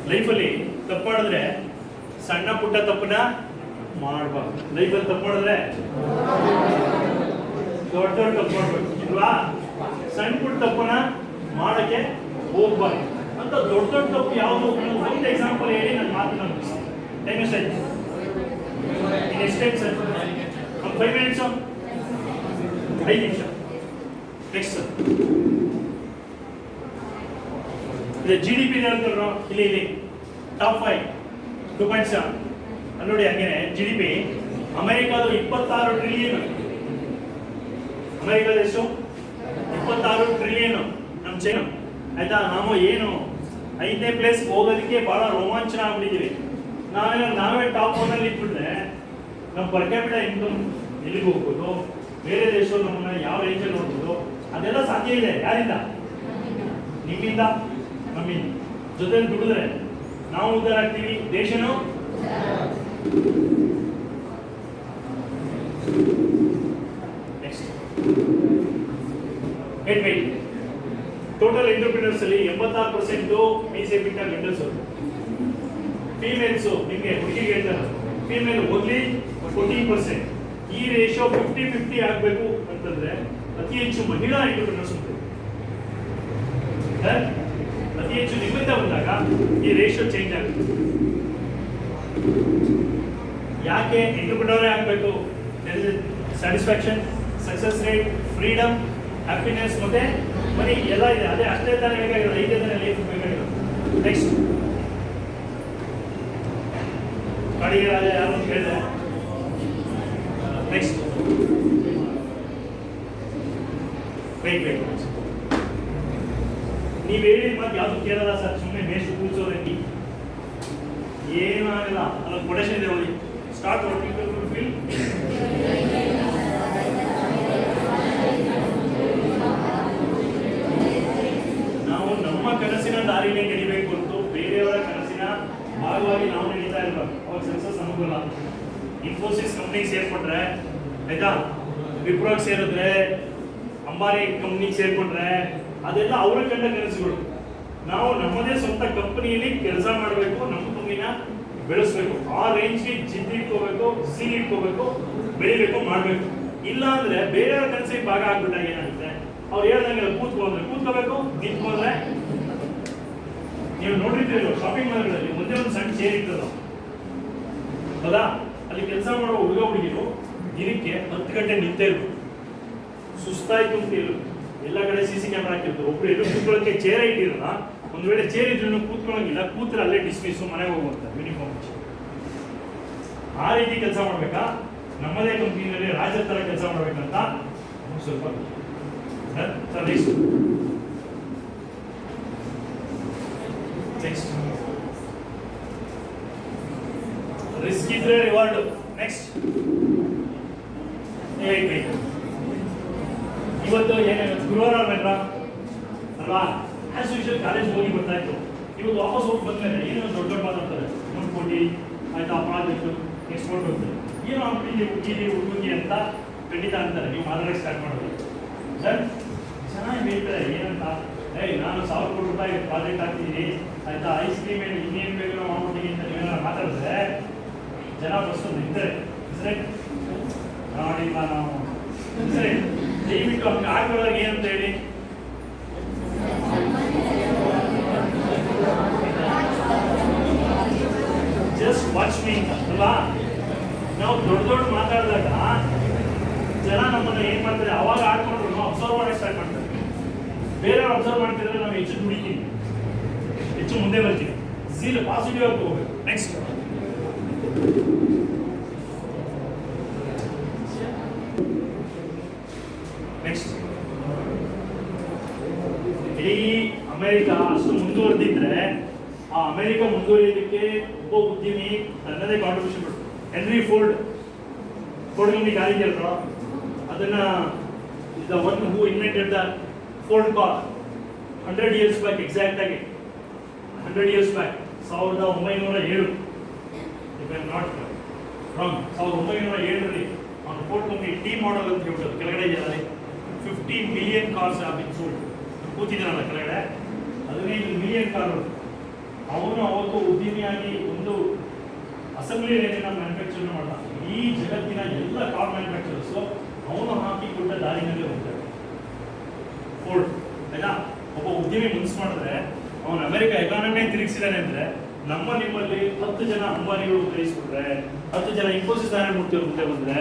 ಲೈಫಲ್ಲಿ ತಪ್ಪು ಮಾಡಿದ್ರೆ ಸಣ್ಣ ಪುಟ್ಟ ತಪ್ಪನ್ನ ಮಾಡಬಾರ್ದು. ಲೈಫಲ್ಲಿ ತಪ್ಪು ಮಾಡಿದ್ರೆ ದೊಡ್ಡ ದೊಡ್ಡ ತಪ್ಪು ಮಾಡ್ಬೇಕು ಇಲ್ವಾ? ಸಣ್ಣ ಪುಟ್ಟ ತಪ್ಪನ್ನ ಮಾಡಕ್ಕೆ ಹೋಗ್ಬಾರ್ದು ಅಂತ. ದೊಡ್ಡ ದೊಡ್ಡ ತಪ್ಪು ಯಾವುದು? ಒಂದು ಎಕ್ಸಾಂಪಲ್ ಹೇಳಿ ನನ್ನ ಮಾತನ್ನ ಮುಗಿಸ್ತೀನಿ. ಟೈಮ್ ಎಷ್ಟಾಯ್ತು? ಎಷ್ಟು ಟೈಮ್ ಸರ್? 5 minutes, 5 ನಿಮಿಷ. ನೆಕ್ಸ್ಟ್ GDP ಹೇಳ್ತಾರೋ ಇಲ್ಲಿ ಟಾಪ್ 5 2.7 ನೋಡಿ. ಹಂಗೇನೆ GDP ಅಮೆರಿಕಾದ 26 ಟ್ರಿಲಿಯನ್. ಅಮೆರಿಕಾದ ಎಷ್ಟು? 26 ಟ್ರಿಲಿಯನ್. ನಮ್ಮ ಚೈನಾ ಆಯ್ತಾ. ನಾವು ಏನು 5ನೇ ಪ್ಲೇಸ್ ಹೋಗೋದಕ್ಕೆ ಬಹಳ ರೋಮಾಂಚನ ಆಗ್ಬಿಟ್ಟಿದ್ದೀವಿ. ನಾವೇ ಟಾಪ್ 1 ಅಲ್ಲಿ ಇಟ್ಬಿಟ್ರೆ ನಮ್ಮ ಪರ್ ಕ್ಯಾಪಿಟಲ್ ಇನ್ಕಮ್ ಎಲ್ಲಿಗೆ ಹೋಗ್ಬೋದು? ಬೇರೆ ದೇಶಗಳು ನಮ್ಮನ್ನ ಯಾವ ರೇಂಜಲ್ಲಿ ನೋಡ್ಬೋದು? ಅದೆಲ್ಲ ಸಾಧ್ಯ ಇದೆ. ಯಾರಿಂದ? ನಿಮ್ಮಿಂದ, ನಮ್ಮಿಂದ. ಜೊತೆಲಿ ದುಡಿದ್ರೆ ನಾವು ಉದ್ಧಾರ ಆಗ್ತೀವಿ, ದೇಶನೂ. Next wait. ಟೋಟಲ್ ಎಂಟರ್ಪ್ರಿನರ್ಸ್ ಅಲ್ಲಿ 86% ಮೀಸೆ ಬಿಟ್ಟ ಗಂಡಸು. ಫೀಮೇಲ್ಸ್ ನಿಮಗೆ ಹುಡುಗಿಗೆ ಹೇಳ್ತಾರೆ, ಫೀಮೇಲ್ ಓನ್ಲಿ 14%. ಈ ರೇಷಿಯೋ 50-50 ಆಗಬೇಕು ಅಂತಂದ್ರೆ ಅತಿ ಹೆಚ್ಚು ಮಹಿಳಾ ಎಂಟರ್ಪ್ರಿನರ್ಸ್ ಉಂಟು. ಅತಿ ಹೆಚ್ಚು ನಿಮಿತ್ತ ಬಂದಾಗ ಈ ರೇಷಿಯೋ ಚೇಂಜ್ ಆಗುತ್ತೆ. ಯಾಕೆ ಎಂಟರ್ಪ್ರಿನರೇ ಆಗಬೇಕು? Satisfaction, success rate, freedom, happiness ಮತ್ತೆ ಮನಿ ಎಲ್ಲ ಇದೆ. ಅದೇ ಅಷ್ಟೇ ತಾನೇ ಬೇಕಾಗಿರೋದು, 5 ತಾನೇ ಲೈಫ್ ಬೇಕಾಗಿರೋದು. ನೆಕ್ಸ್ಟ್ ಕಡೆಗೆ ಯಾರು ಹೇಳಿದೆ? Next wait. ನೀವು ಹೇಳಿದ ಮಾತು ಯಾವುದು ಕೇಳಲ್ಲ ಸರ್, ಸುಮ್ಮನೆ ಮೇಷ್ಟು ಕೂರ್ಸೋದಕ್ಕೆ ಏನೂ ಆಗಲ್ಲ. ಅಲ್ಲ ಕೊಟೇಶನ್ ಇದೆ ಓದಿ. ಸ್ಟಾರ್ಟ್ ವರ್ಕಿಂಗ್ ಟು ಫುಲ್ಫಿಲ್ ನಾವು ನಮ್ಮ ಕನಸಿನ ದಾರಿನೇ ನಡಿಬೇಕು ಹೊರತು ಬೇರೆಯವರ ಕನಸಿನ ಭಾಗವಾಗಿ ನಾವು ನಡೀತಾ ಇರಬಾರ್ದು. ಅವಾಗ ಸಕ್ಸಸ್ ಅನುಕೂಲ. ಇನ್ಫೋಸಿಸ್ ಕಂಪ್ನಿಗೆ ಸೇರ್ಕೊಂಡ್ರೆ ಆಯ್ತಾ, ವಿಪ್ರೋಗೆ ಸೇರಿದ್ರೆ, ಅಂಬಾನಿ ಕಂಪ್ನಿಗೆ ಸೇರ್ಕೊಂಡ್ರೆ ಅದೆಲ್ಲ ಅವರ ಕಂಡ ಕನಸುಗಳು. ನಾವು ನಮ್ಮದೇ ಸ್ವಂತ ಕಂಪನಿಯಲ್ಲಿ ಕೆಲಸ ಮಾಡಬೇಕು, ನಮ್ಮ ಕಂಪನಿನ ಬೆಳೆಸಬೇಕು, ಆ ರೇಂಜ್ಗೆ ಜಿದ್ದು ಇಟ್ಕೋಬೇಕು, ಸೀಲ್ ಇಟ್ಕೋಬೇಕು, ಬೆಳಿಬೇಕು, ಮಾಡಬೇಕು. ಇಲ್ಲ ಅಂದ್ರೆ ಬೇರೆಯವ್ರ ಕನಸಿಗೆ ಭಾಗ ಆಗ್ಬಿಟ್ಟಾಗ ಏನಾಗುತ್ತೆ? ಅವ್ರು ಹೇಳ್ದಂಗೆಲ್ಲ ಕೂತ್ಕೋಬೇಕು, ನಿಂತ್ಕೊಂಡ್ರೆ ನೀವು ನೋಡಿರ್ತೀರೋ ಶಾಪಿಂಗ್ ಮಾಲ್ಗಳಲ್ಲಿ ಮುಂದೆ ಒಂದು ಸಣ್ಣ ಚೇರ್ ಇರ್ತದ, ಹೌದಾ? ಅಲ್ಲಿ ಕೆಲಸ ಮಾಡೋ ಹುಡುಗಿರು ದಿನಕ್ಕೆ 10 ಗಂಟೆ ನಿಂತೇ ಇರ್ಬೇಕು. ಸುಸ್ತಾಯ್ತು ಅಂತ ಎಲ್ಲ ಕಡೆ CC ಕ್ಯಾಮ್ರಾ ಹಾಕಿರ್ತಾರೆ. ಒಬ್ರು ಎಲ್ಲೂ ಕೂತ್ಕೊಳ್ಳೋಕೆ ಚೇರ್ ಇಟ್ಟಿರಲ್ಲ. ಒಂದು ವೇಳೆ ಚೇರ್ ಇದ್ರೂ ಕೂತ್ಕೊಳ್ಳೋಂಗಿಲ್ಲ, ಕೂತ್ರೆ ಅಲ್ಲೇ ಡಿಸ್ಮಿಸ್, ಮನೆಗೆ ಹೋಗುವಂತಾರೆ ಯೂನಿಫಾರ್ಮ್. ಆ ರೀತಿ ಕೆಲಸ ಮಾಡ್ಬೇಕಾ? ನಮ್ಮದೇ ಕಂಪ್ನಿನಲ್ಲಿ ರಾಜರ ತರ ಕೆಲಸ ಮಾಡ್ಬೇಕಂತ ಸ್ವಲ್ಪ ನೆಕ್ಸ್ಟ್ ರಿಸ್ಕ್ ಇದ್ರೆ ರಿವಾರ್ಡ್. ನೆಕ್ಸ್ಟ್ ಇವತ್ತು ಏನಾಗುತ್ತೆ? ಗುರುವಾರ ಅಲ್ವಾ? ಆಸ್ ಯೂಶುವಲ್ ಕಾಲೇಜ್ ಹೋಗಿ ಬರ್ತಾಯಿತ್ತು. ಇವತ್ತು ವಾಪಸ್ ಹೋಗಿ ಬಂದ್ಮೇಲೆ ಏನೋ ದೊಡ್ಡ ಮಾತಾಡ್ತಾರೆ. 1 ಕೋಟಿ ಆಯ್ತಾ, ಪ್ರಾಜೆಕ್ಟು ಎಕ್ಸ್ಪೋರ್ಟ್ ಹೋಗ್ತಾರೆ, ಏನೋ ಹುಡುಗಿ ಅಂತ ಖಂಡಿತ ಅಂತಾರೆ. ನೀವು ಮಾತಾಡೋಕ್ಕೆ ಸ್ಟಾರ್ಟ್ ಮಾಡೋದು ಸರ್ ಚೆನ್ನಾಗಿ ಹೇಳ್ತಾರೆ. ಏನಂತ? ನಾನು 1000 ಕೋಟಿ ರೂಪಾಯಿ ಪ್ರಾಜೆಕ್ಟ್ ಹಾಕ್ತಿದ್ದೀನಿ ಆಯ್ತಾ, ಐಸ್ ಕ್ರೀಮ್ ಏನು ಇನ್ನೇನು ಬೇಕು ಮಾಡ್ಬಿಟ್ಟಿದ್ದೀನಿ ಅಂತ ನೀವೇನಾದ್ರು ಮಾತಾಡಿದ್ರೆ ಜನ ಫಸ್ಟ್ ನಿಂತಾರೆ. ನೋಡಿಲ್ಲ ನಾವು ಸರಿ, ದಯವಿಟ್ಟು ಹಂಗೆ ಆಗೋದಾಗ ಏನಂತ ಹೇಳಿ, ಜಸ್ಟ್ ವಾಚ್ ಮೀ ಅಲ್ವಾ? ನಾವು ದೊಡ್ಡ ಮಾತಾಡಿದಾಗ ಜನ ನಮ್ಮನ್ನ ಏನ್ ಮಾಡ್ತಾರೆ, ಅವಾಗ ಆಡ್ಕೊಂಡ್ರು ನಾವು ಅಬ್ಸರ್ವ್ ಮಾಡಕ್ಕೆ ಸ್ಟಾರ್ಟ್ ಮಾಡ್ತಾರೆ. ಬೇರೆಯವ್ರು ಅಬ್ಸರ್ವ್ ಮಾಡ್ತಿದ್ರೆ ನಾವು ಹೆಚ್ಚು ದುಡಿತೀವಿ, ಹೆಚ್ಚು ಮುಂದೆ ಬರ್ತೀವಿ. ಸೀಲ್ ಪಾಸಿಟಿವ್ ಆಗಿ ಹೋಗ್ಬೇಕು. ನೆಕ್ಸ್ಟ್ ಇಡೀ ಅಮೆರಿಕ ಅಷ್ಟು ಮುಂದುವರೆದಿದ್ರೆ ಆ ಅಮೆರಿಕ ಮುಂದುವರಿಯೋದಕ್ಕೆ ಒಬ್ಬ ಉದ್ಯಮಿ ತನ್ನದೇ ಕಾಂಟ್ರಿಬ್ಯೂಷನ್ ಕೊಡ್ತಾರೆ. ಹೆನ್ರಿ ಫೋರ್ಡ್ ಕಂಪ್ನಿ ಗಾಡಿ ಕೇಳ್ರೋ, ಅದನ್ನ the one who invented the Ford car 100 years back, exact ಆಗಿ 100 years back, 1907, if I am not wrong, 1907ರಲ್ಲಿ ಅವನು ಫೋರ್ಡ್ ಕಂಪ್ನಿ ಟಿ ಮಾಡೆಲ್ ಅಂತ ಹೇಳ್ಬಿಟ್ಟು ಕೆಳಗಡೆ ಇದೆಯಲ್ಲ 50 million cars have been sold. ಕೂತಿದ್ದಾನಲ್ಲ ಕೆಳಗಡೆ, 15 million ಕಾರು ಅವನು ಅವತ್ತು ಉದ್ಯಮಿಯಾಗಿ ಒಂದು ಅಸೆಂಬ್ಲಿ ಏನೇನ ಮ್ಯಾನುಫ್ಯಾಕ್ಚರ್ ಮಾಡ್ದ. ಈ ಜಗತ್ತಿನ ಎಲ್ಲ ಕಾರ್ ಮ್ಯಾನುಫ್ಯಾಕ್ಚರರ್ಸ್ ಅವನು ಹಾಕಿಕೊಟ್ಟ ದಾರಿನಲ್ಲಿ ಹೋಗ್ತಾರೆ. ಫೋರ್ಡ್ ಆಯ್ತಾ, ಒಬ್ಬ ಉದ್ಯಮಿ ಮುನ್ಸ್ ಮಾಡಿದ್ರೆ ಅವನು ಅಮೆರಿಕ ಎಕಾನಮಿ ತಿರುಗಿಸಿದಾನೆ ಅಂದ್ರೆ ನಮ್ಮ ನಿಮ್ಮಲ್ಲಿ 10 ಜನ ಅಂಬಾನಿಗಳು ಉತ್ತರಿಸ್ಬಿಟ್ರೆ, 10 ಜನ ಇನ್ಫೋಸಿಸ್ ನಾರಾಯಣ ಮೂರ್ತಿ ಅವ್ರ ಮುಂದೆ ಬಂದ್ರೆ